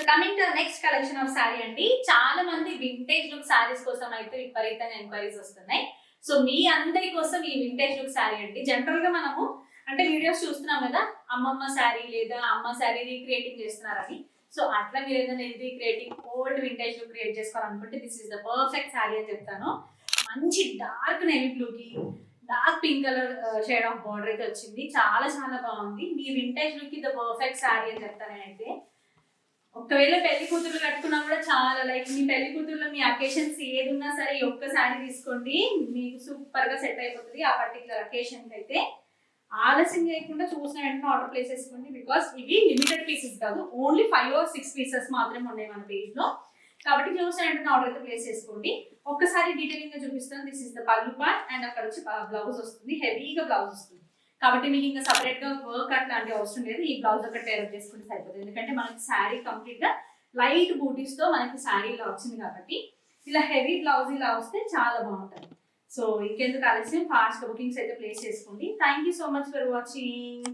Coming to next collection of sorry అండి. చాలా మంది వింటేజ్ లుక్ సారీస్ కోసం అయితే విపరీతంగా ఎంక్వైరీస్ వస్తున్నాయి. సో మీ అందరి కోసం ఈ వింటేజ్ లుక్ సారీ అండి. జనరల్ గా మనము అంటే వీడియోస్ చూస్తున్నాం కదా, అమ్మమ్మ శారీ లేదా అమ్మ శారీ రీక్రియేటింగ్ చేస్తున్నారని. సో అట్లా మీరు ఏదైనా recreating old vintage look create చేసుకోవాలనుకుంటే this is the perfect sari అని చెప్తాను. మంచి డార్క్ నేవీ బ్లూకి dark pink colour shade of border అయితే వచ్చింది. చాలా చాలా బాగుంది. మీ వింటేజ్ లుక్ కి ద పర్ఫెక్ట్ శారీ అని చెప్తాను నేనైతే. ఒకవేళ పెళ్లి కూతురు కట్టుకున్నా కూడా చాలా లైక్ మీ పెళ్లి కూతురులో మీ అకేషన్స్ ఏది ఉన్నా సరే ఈ ఒక్క శారీ తీసుకోండి, మీకు సూపర్ గా సెట్ అయిపోతుంది ఆ పర్టికులర్ అకేషన్ కి అయితే. ఆలస్యం చేయకుండా చూసిన వెంటనే ఆర్డర్ ప్లేస్ చేసుకోండి. బికాస్ ఇవి లిమిటెడ్ పీసెస్ కాదు, ఓన్లీ 5 or 6 పీసెస్ మాత్రమే ఉన్నాయి మన పేజ్ లో. కాబట్టి చూసిన వెంటనే ఆర్డర్ అయితే ప్లేస్ చేసుకోండి. ఒక్కసారి డీటెయిలింగ్ గా చూపిస్తాను. దిస్ ఇస్ ద పల్లు పార్ట్ అండ్ అక్కడ వచ్చి బ్లౌజ్ వస్తుంది, హెవీగా బ్లౌజ్ వస్తుంది. కాబట్టి మీకు ఇంకా సపరేట్ గా వర్క్ అట్లాంటి అవసరం లేదు. ఈ బ్లౌజ్ ఒకటి టైలర్ చేసుకుంటే సరిపోతుంది. ఎందుకంటే మనకి శారీ కంప్లీట్ గా లైట్ బూటీస్ తో మనకి శారీ ఇలా వచ్చింది కాబట్టి ఇలా హెవీ బ్లౌజ్ ఇలా వస్తే చాలా బాగుంటుంది. సో ఇంకెందుకు ఆలస్యం, ఫాస్ట్ బుకింగ్స్ అయితే ప్లేస్ చేసుకోండి. Thank you so much for watching.